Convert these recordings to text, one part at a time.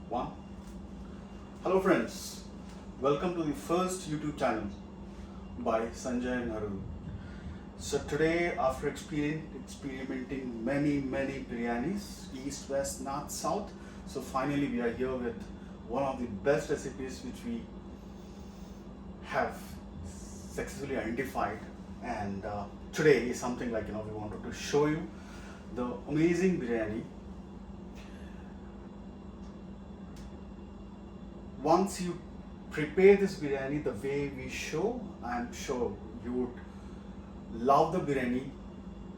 One. Hello friends, welcome to the first YouTube channel by Sanjay and Arun. So today, after experimenting many biryanis, east, west, north, south, so finally we are here with one of the best recipes which we have successfully identified, and today is something like we wanted to show you the amazing biryani. Once you prepare this biryani the way we show, I'm sure you would love the biryani,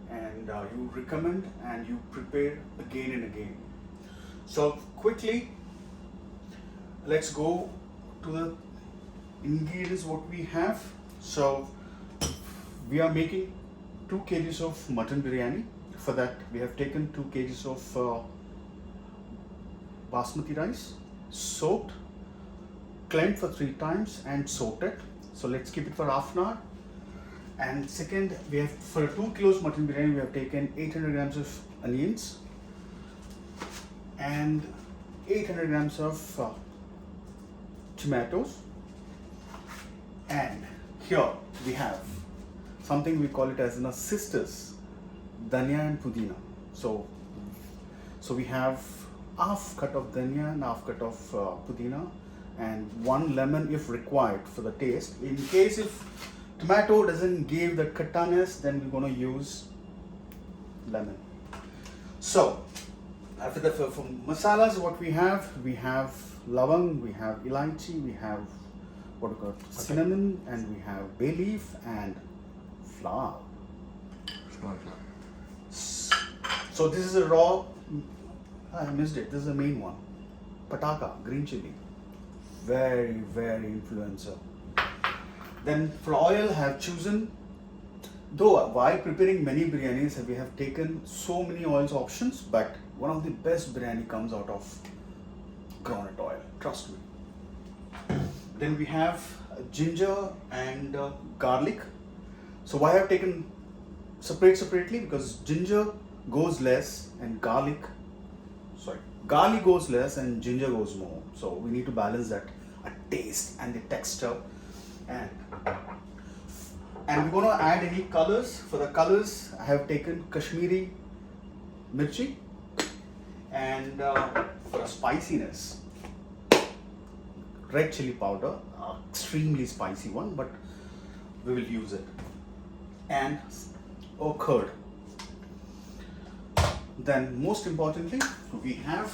and you would recommend and you prepare again and again. So quickly, let's go to the ingredients what we have. So we are making 2 kgs of mutton biryani. For that we have taken 2 kgs of basmati rice, soaked, cleansed for 3 times and soaked it. So let's keep it for half an hour. And second, we have for 2 kilos mutton biryani we have taken 800 grams of onions and 800 grams of tomatoes. And here we have something we call it as sisters, dhania and pudina. So we have half cut of dhania and half cut of pudina, and 1 lemon if required for the taste. In case if tomato doesn't give the khattaness, then we're going to use lemon. So after that, for masalas, what we have lavang, we have elaichi, we have what we call cinnamon, and we have bay leaf and flour. So this is a raw, I missed it, this is the main one, pataka, green chili, very influencer. Then for oil, I have chosen, though while preparing many biryanis we have taken so many oils options, but one of the best biryani comes out of groundnut oil, trust me. Then we have ginger and garlic. So why I have taken separately, because ginger goes less and garlic goes less and ginger goes more. So we need to balance that taste and the texture. And we're going to add any colors. For the colors, I have taken Kashmiri mirchi, and for a spiciness, red chili powder, extremely spicy one, but we will use it, and curd. Then most importantly, we have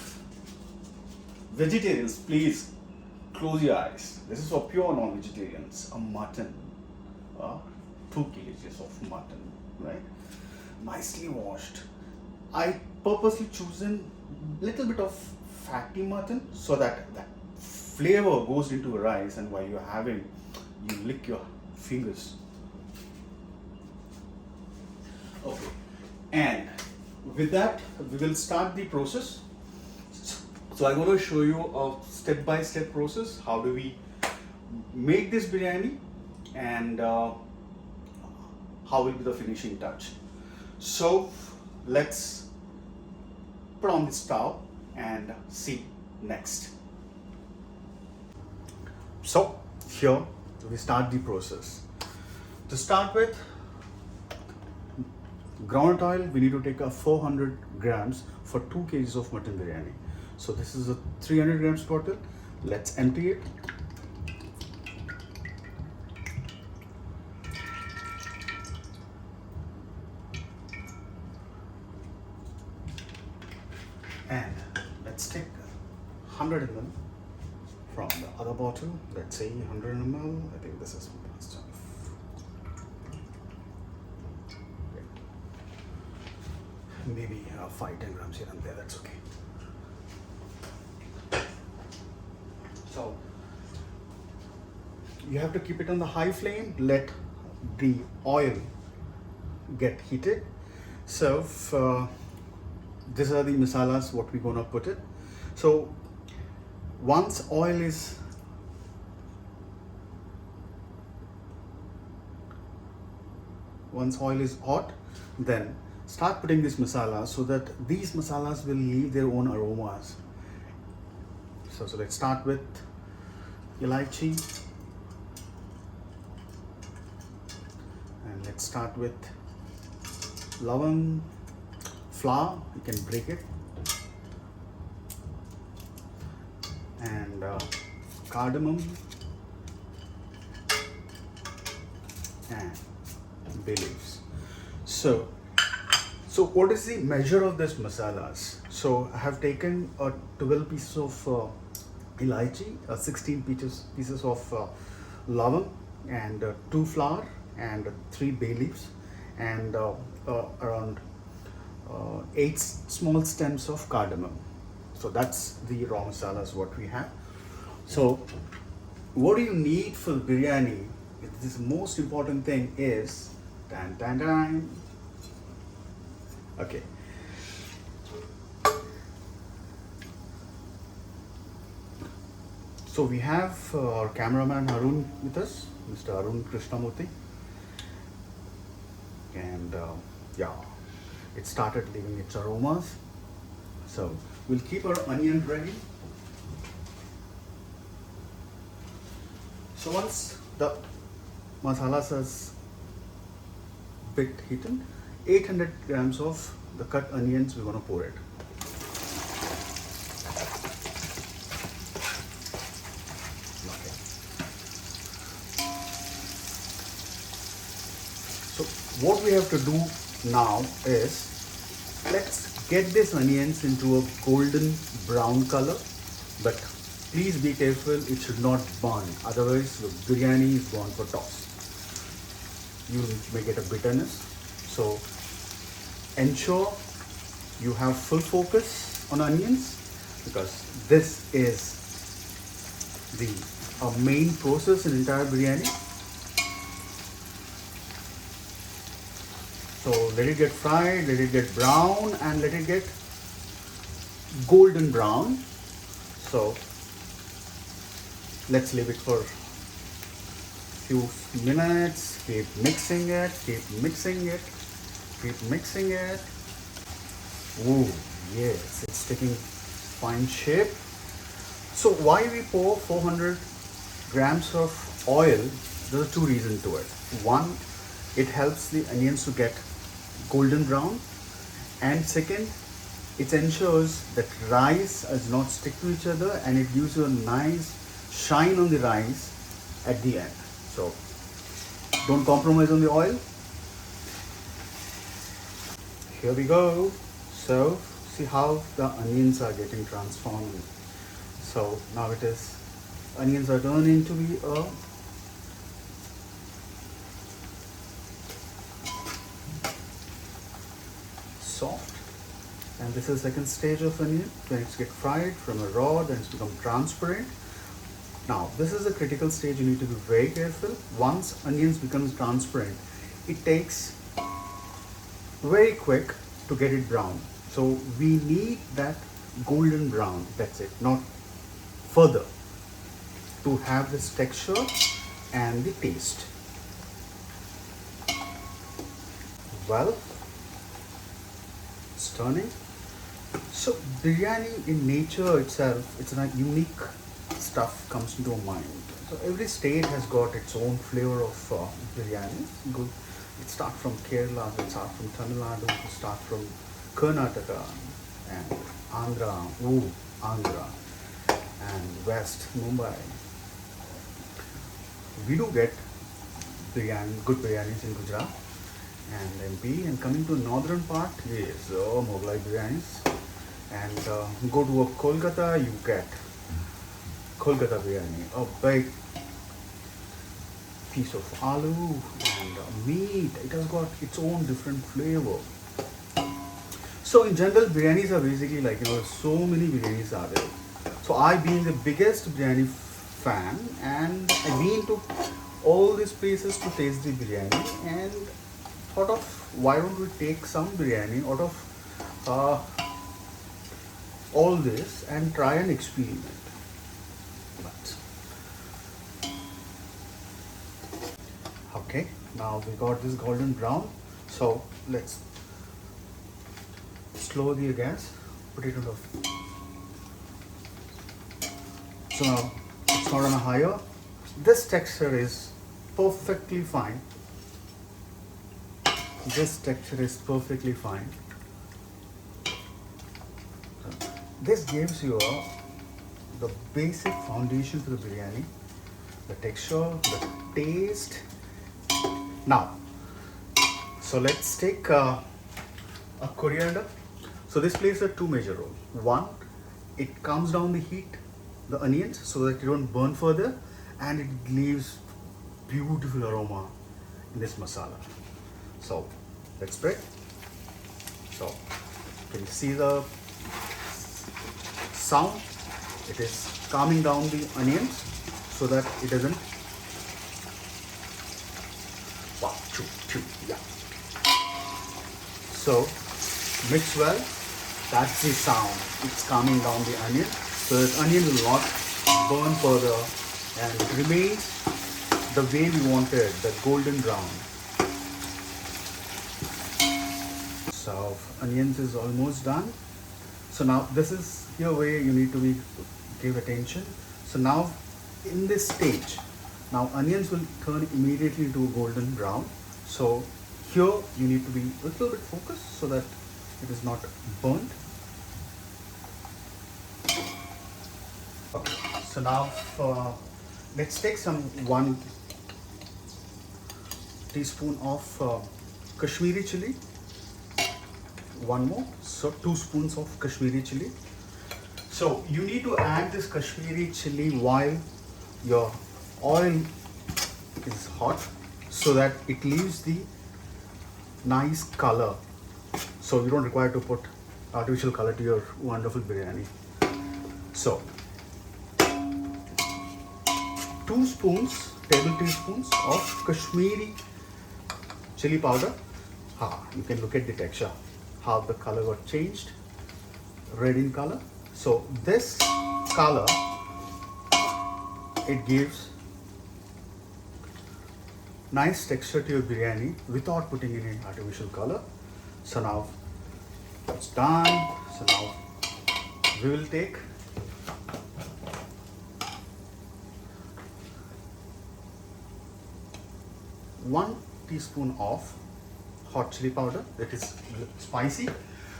vegetarians, please close your eyes. This is for pure non-vegetarians. A mutton, 2 kgs of mutton, right? Nicely washed. I purposely chosen little bit of fatty mutton so that flavor goes into the rice, and while you're having, you lick your fingers. Okay, and with that we will start the process. So I'm going to show you a step-by-step process. How do we make this biryani, and how will be the finishing touch. So let's put on the stove and see next. So here we start the process. To start with, groundnut oil, we need to take a 400 grams for 2 kgs of mutton biryani. So this is a 300 grams bottle. Let's empty it. And let's take 100 ml from the other bottle. Let's say 100 ml. I think this is fast enough. Maybe 5-10 grams here and there, that's okay. So you have to keep it on the high flame, let the oil get heated. So these are the masalas what we're gonna put it. So once oil is hot, then start putting this masala so that these masalas will leave their own aromas. So let's start with elaichi, and let's start with lavang, flour. You can break it, and cardamom and bay leaves. So what is the measure of this masalas? So I have taken 12 pieces of elaichi, 16 pieces of lavang, and 2 flour, and 3 bay leaves, and around 8 small stems of cardamom. So that's the raw masalas what we have. So what do you need for biryani? This most important thing is tan tan tan. Okay. So we have our cameraman Arun with us, Mr. Arun Krishnamurthy, and yeah, it started leaving its aromas. So we'll keep our onion ready. So once the masalas is bit heated, 800 grams of the cut onions we're going to pour it. Okay. So what we have to do now is, let's get these onions into a golden brown color, but please be careful, it should not burn, otherwise the biryani is gone for toss. You may get a bitterness. So ensure you have full focus on onions, because this is the main process in entire biryani. So let it get fried, let it get brown, and let it get golden brown. So let's leave it for few minutes. Keep mixing it, keep mixing it, keep mixing it. Oh yes, it's taking fine shape. So why we pour 400 grams of oil? There are 2 reasons to it. One, it helps the onions to get golden brown, and second, it ensures that rice does not stick to each other, and it gives you a nice shine on the rice at the end. So don't compromise on the oil. Here we go. So see how the onions are getting transformed. So now it is, onions are turning to be a soft, and this is the second stage of onion, when it's get fried from a raw, then it's become transparent. Now this is a critical stage, you need to be very careful. Once onions becomes transparent, it takes very quick to get it brown. So we need that golden brown, that's it, not further, to have this texture and the taste. Well, it's turning. So biryani in nature itself, it's a unique stuff comes into mind. So every state has got its own flavor of biryani. Good. It starts from Kerala, it starts from Tamil Nadu, it starts from Karnataka and Andhra, and West Mumbai. We do get good biryanis in Gujarat and MP, and coming to northern part, yes, Mughlai biryanis, and go to a Kolkata, you get Kolkata biryani, a big piece of aloo and meat. It has got its own different flavor. So in general, biryanis are basically like, so many biryanis are there. So I being the biggest biryani fan, and I've been to all these places to taste the biryani, and thought of why don't we take some biryani out of all this and try an experiment. But okay, now we got this golden brown, so let's slow the gas, put it on the So now it's not on a higher. This texture is perfectly fine. This texture is perfectly fine. This gives you the basic foundation for the biryani, the texture, the taste. Now, so let's take a coriander. So this plays a two major role. One, it calms down the heat, the onions, so that you don't burn further, and it leaves beautiful aroma in this masala. So let's spread. So can you see the sound? It is calming down the onions so that it doesn't. Wow, chew, chew, yeah. So mix well. That's the sound. It's calming down the onion, so that onion will not burn further and it remains the way we wanted, the golden brown. So onions is almost done. So now this is your way you need to give attention. So now in this stage, now onions will turn immediately to golden brown. So here you need to be a little bit focused so that it is not burnt. Okay. So now let's take some 1 teaspoon of Kashmiri chili. One more, so 2 spoons of Kashmiri chili. So you need to add this Kashmiri chili while your oil is hot, so that it leaves the nice color. So you don't require to put artificial color to your wonderful biryani. So 2 table teaspoons of Kashmiri chili powder. You can look at the texture, how the color got changed, red in color. So this color, it gives nice texture to your biryani without putting in any artificial color. So now it's done. So now we will take one teaspoon of hot chili powder. That is spicy,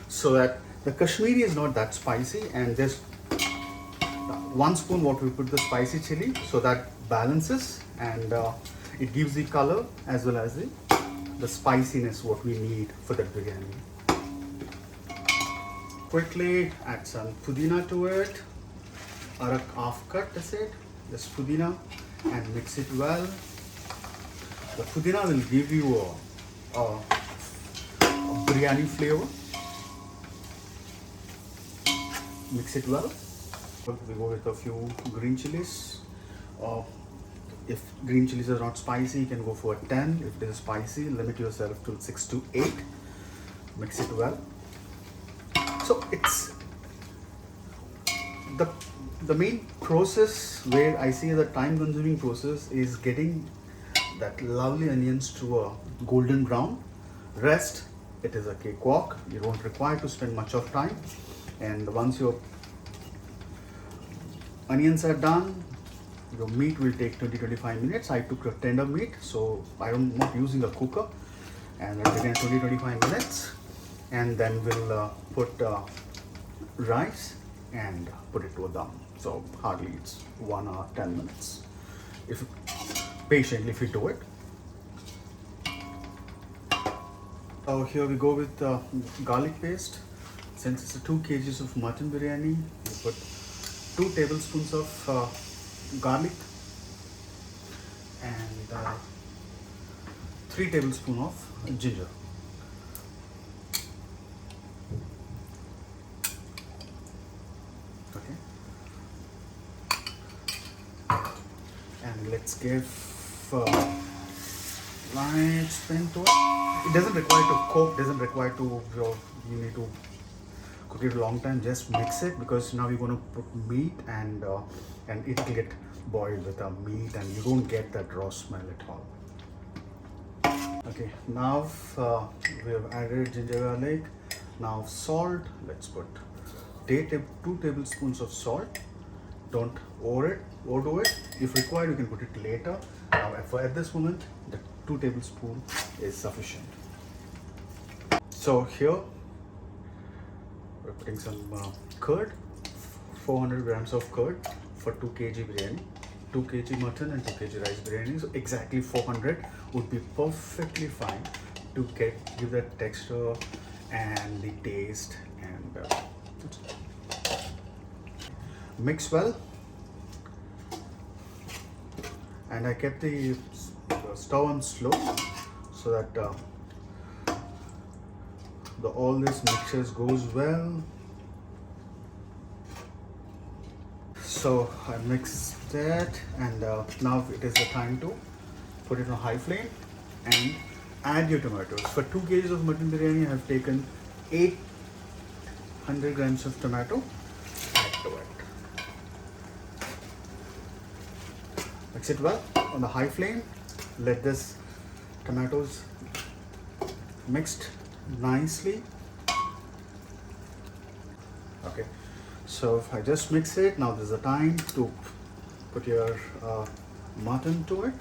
so that the Kashmiri is not that spicy, and just 1 spoon what we put the spicy chili, so that balances and it gives the color as well as the spiciness what we need for that biryani. Quickly add some pudina to it, or a half cut, that's it, just pudina, and mix it well. The pudina will give you a biryani flavor. Mix it well. We go with a few green chilies. If green chilies are not spicy, you can go for 10. If it is spicy, limit yourself to 6 to 8. Mix it well. So it's the main process where I see the time-consuming process is getting that lovely onions to a golden brown. Rest, it is a cakewalk. You don't require to spend much of time. And once your onions are done, your meat will take 20-25 minutes. I took a tender meat, so I'm not using a cooker. And it'll take 20-25 minutes. And then we'll put rice and put it to a dum. So hardly it's 1 hour 10 minutes. If patiently if you do it. So here we go with garlic paste. Since it's 2 kgs of mutton biryani, we put 2 tablespoons of garlic and 3 tablespoons of ginger. Okay. And let's give light spin to it. It doesn't require to cook, doesn't require to, you need to cook it a long time. Just mix it, because now you're going to put meat and it will get boiled with the meat and you don't get that raw smell at all. Okay, now we have added ginger garlic. Now salt, let's put 2 tablespoons of salt, Don't overdo it. If required, you can put it later. However, at this moment, the 2 tablespoons is sufficient. So here we're putting some curd, 400 grams of curd for 2 kg biryani, 2 kg mutton and 2 kg rice biryani. So exactly 400 would be perfectly fine to give that texture and the taste, and mix well. And I kept the stove on slow so that all this mixtures goes well. So I mixed that, and now it is the time to put it on high flame and add your tomatoes. For 2 kg of mutton biryani, I have taken 800 grams of tomato. Add to it. Mix it well on the high flame. Let this tomatoes mixed nicely. Okay, so if I just mix it, now there's a time to put your mutton to it.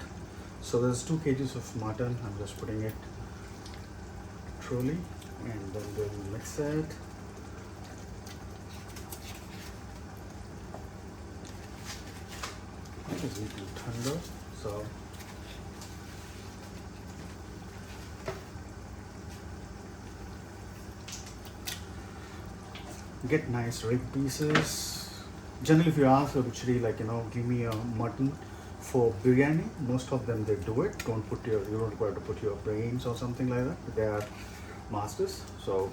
So there's 2 kgs of mutton. I'm just putting it truly, and then we'll mix it. It is a little tender, so get nice rib pieces. Generally, if you ask a butchery, like, give me a mutton for biryani, most of them they do it. You don't require to put your brains or something like that. They are masters, so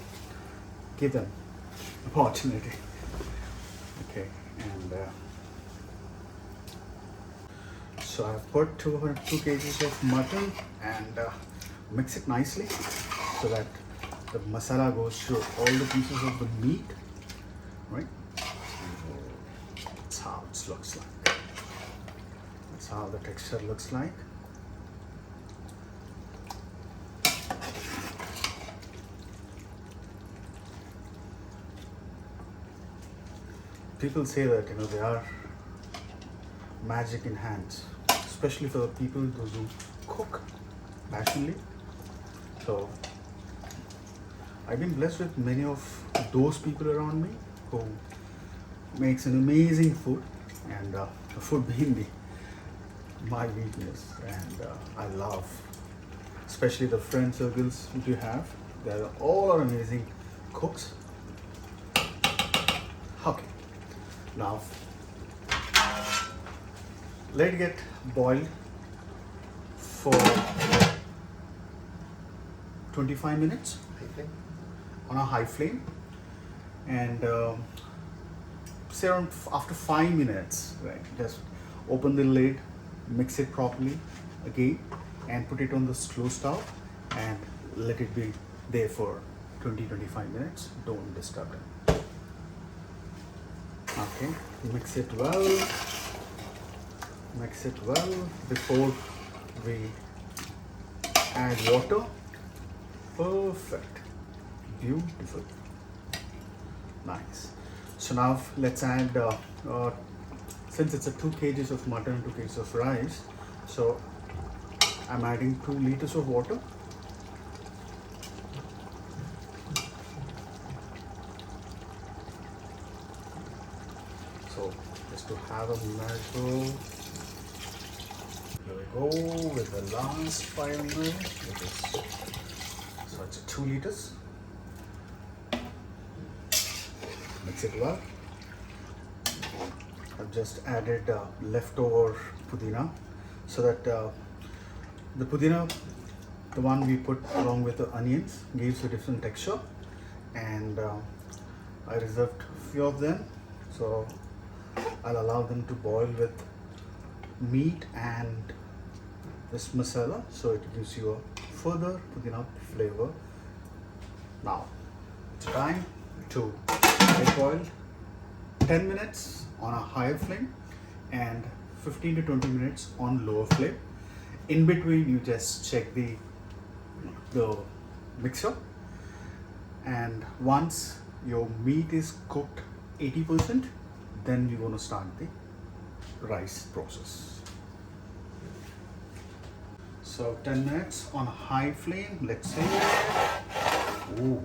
give them opportunity. Okay, and so I've put 2 kgs of mutton and mix it nicely so that the masala goes through all the pieces of the meat, right? That's how it looks like. That's how the texture looks like. People say that they are magic in hands, especially for the people those who cook passionately. So I've been blessed with many of those people around me who makes an amazing food, and food being my weakness, and I love, especially the friend circles which you have. They all are amazing cooks. Okay, now let it get boiled for 25 minutes on a high flame, and say around after 5 minutes, right, just open the lid, mix it properly again, and put it on the slow stove and let it be there for 20-25 minutes. Don't disturb it. Okay, mix it well before we add water. Perfect, beautiful, nice. So now let's add, since it's a 2 kgs of mutton and 2 kgs of rice, so I'm adding 2 liters of water. So just to have a measure, here we go with the last 5 ml, which is, so it's 2 liters. Mix it well. I've just added leftover pudina, so that the pudina, the one we put along with the onions, gives a different texture, and I reserved a few of them, so I'll allow them to boil with meat and this masala, so it gives you a further pudina flavor. Now it's time to get boiled 10 minutes on a higher flame and 15 to 20 minutes on lower flame. In between, you just check the mixer, and once your meat is cooked 80%, then you're going to start the rice process. So 10 minutes on a high flame, let's say. Ooh,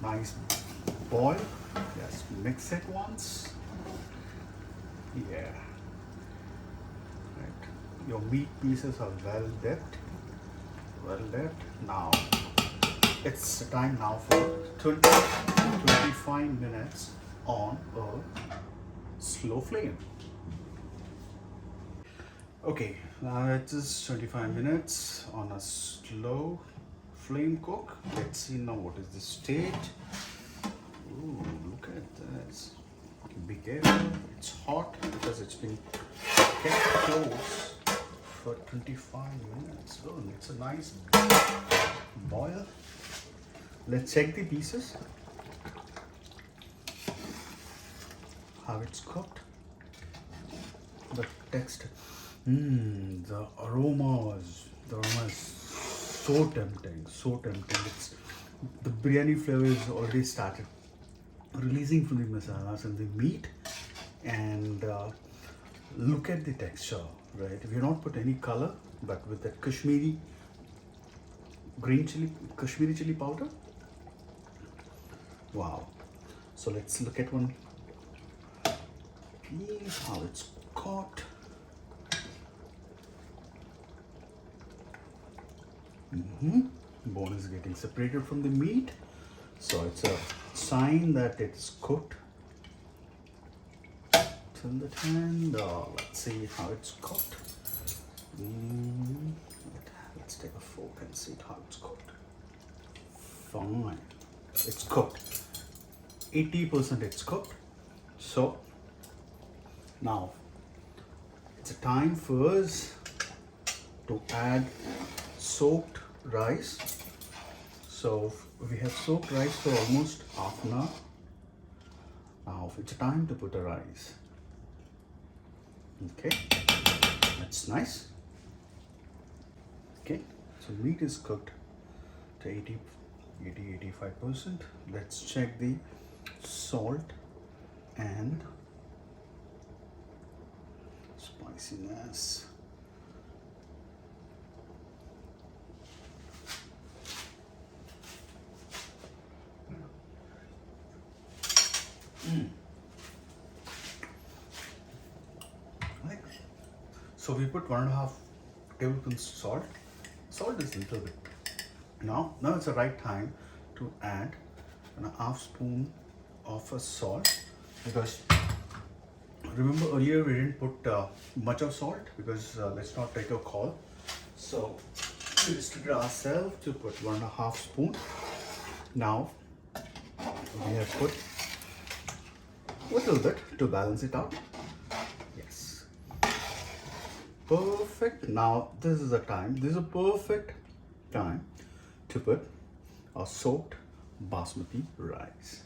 nice boil. Just mix it once. Yeah. Right. Your meat pieces are well dipped. Well dipped. Now it's time now for 20 to 25 minutes on a slow flame. Okay, now it is 25 minutes on a slow flame cook. Let's see now what is the state. Ooh, look at this. Be careful, it's hot because it's been kept close for 25 minutes. Oh, it's a nice boil. Let's check the pieces. How it's cooked. The texture. The aroma is so tempting, so tempting. The biryani flavor is already started releasing from the masalas and the meat, and look at the texture, right? We have not put any color, but with that Kashmiri chili powder. Wow. So let's look at one piece, how it's cooked. Bone is getting separated from the meat, so it's a sign that it's cooked till the end. Let's see how it's cooked. Let's take a fork and see how it's cooked. Fine, it's cooked. 80% it's cooked. So now it's a time for us to add soaked rice. So we have soaked rice for almost half an hour. Now it's time to put the rice. Okay, that's nice. Okay, so meat is cooked to 85%. Let's check the salt and spiciness. Right. So we put 1.5 tablespoons salt. Salt is a little bit. Now it's the right time to add a half spoon of salt, because remember earlier we didn't put much of salt because let's not take a call. So we restricted ourselves to put 1.5 spoon. Now we have put a little bit to balance it out. Yes, perfect. Now this is the time. This is a perfect time to put a soaked basmati rice.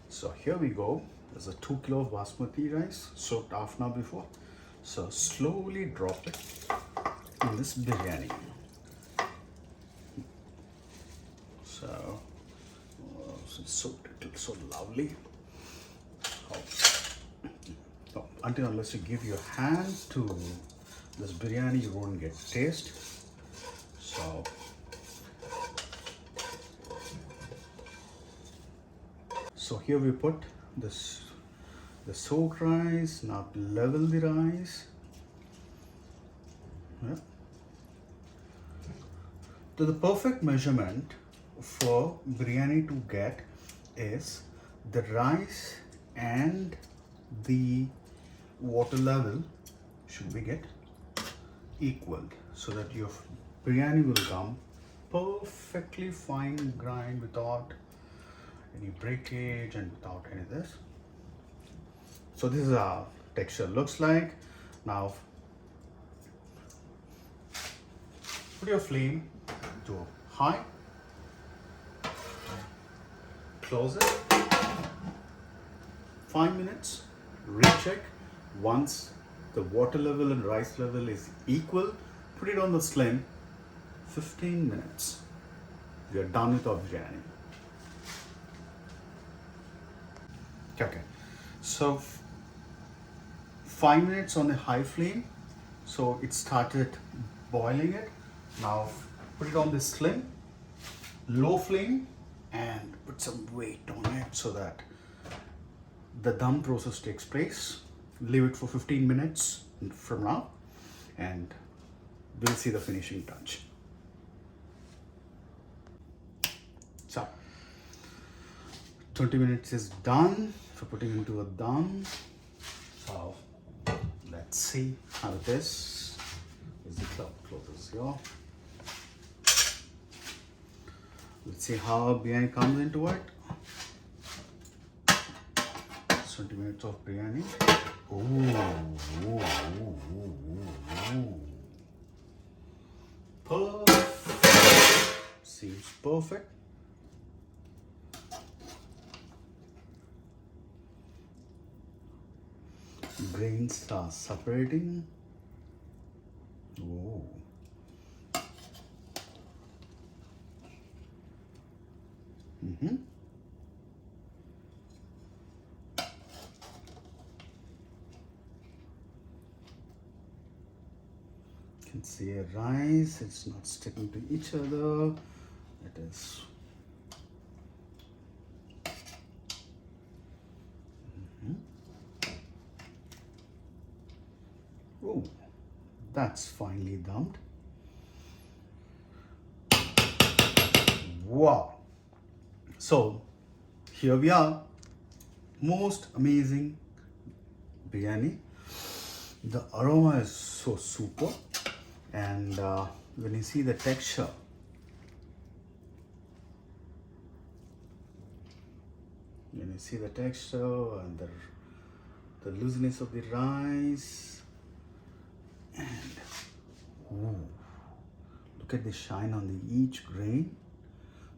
So here we go. There's a 2 kilo of basmati rice soaked half an hour before. So slowly drop it in this biryani. So soaked, it looks so lovely. Until unless you give your hand to this biryani, you won't get taste. So here we put the soaked rice. Now level the rice. Yeah. So the perfect measurement for biryani to get is the rice and the water level should be get equal, so that your biryani will come perfectly fine grind without any breakage and without any of this. So this is how texture looks like. Now put your flame to high, close it, 5 minutes, recheck. Once the water level and rice level is equal, put it on the slim, 15 minutes. We are done with our biryani. Okay, so 5 minutes on the high flame. So it started boiling it. Now put it on the slim, low flame, and put some weight on it so that the dum process takes place. Leave it for 15 minutes from now, and we'll see the finishing touch. So 20 minutes is done for putting into a dum. So let's see how it is. Is the club closes here? Let's see how biryani comes into it. 20 minutes of biryani. Perfect. Seems perfect. Grains are separating. Oh. Mm-hmm. You can see a rice, it's not sticking to each other. It is. Oh, that's finely dumped. Wow. So here we are. Most amazing biryani. The aroma is so super, and when you see the texture, and the looseness of the rice, and look at the shine on the each grain.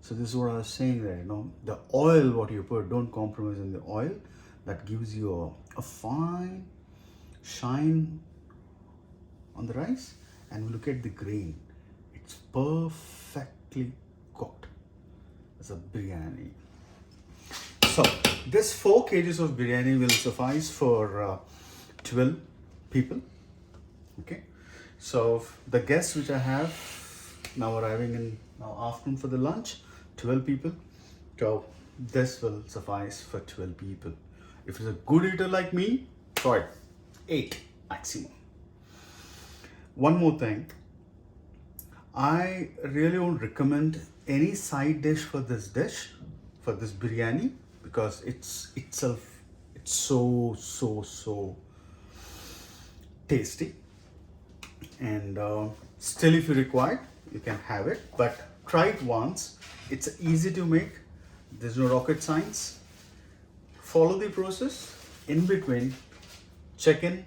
So this is what I was saying there, the oil what you put, don't compromise on the oil. That gives you a fine shine on the rice. And look at the grain. It's perfectly cooked as a biryani. So this 4 kgs of biryani will suffice for 12 people. Okay. So the guests which I have now arriving in now afternoon for the lunch, 12 people. So this will suffice for 12 people. If it's a good eater like me, try 8 maximum. One more thing, I really won't recommend any side dish for this biryani, because it's so tasty. And still, if you require, you can have it, but try it once. It's easy to make. There's no rocket science. Follow the process. In between, check in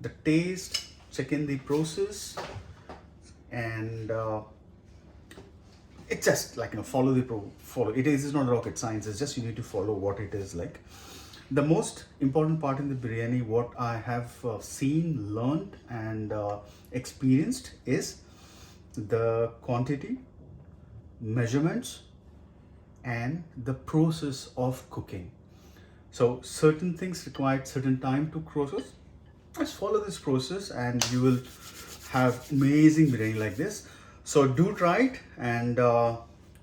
the taste, check in the process, and it's just like follow. It is not rocket science. It's just you need to follow what it is like. The most important part in the biryani, what I have seen, learned, and experienced is the quantity, measurements, and the process of cooking. So certain things require certain time to process. Just follow this process and you will have amazing biryani like this. So do try it and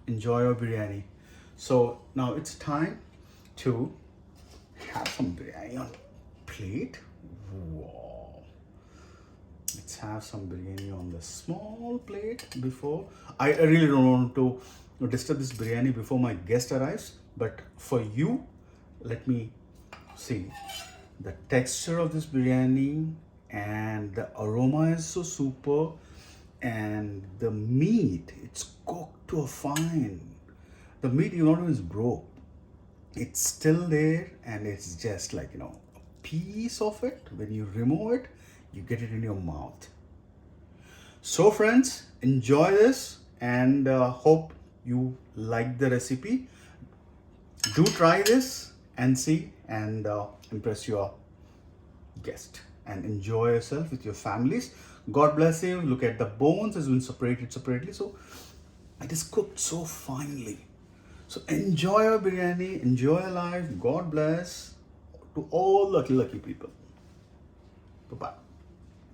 enjoy your biryani. So now it's time to have some biryani on plate. Wow. Let's have some biryani on the small plate before. I really don't want to disturb this biryani before my guest arrives, but for you, let me see the texture of this biryani, and the aroma is so super, and the meat, it's cooked to a fine. The meat you not even broke. It's still there, and it's just like a piece of it. When you remove it, you get it in your mouth. So friends, enjoy this, and hope you like the recipe. Do try this and see, and impress your guest, and enjoy yourself with your families. God bless you. Look at the bones has been separated separately, so it is cooked so finely. So enjoy your biryani, enjoy your life. God bless. to all lucky people. Bye-bye.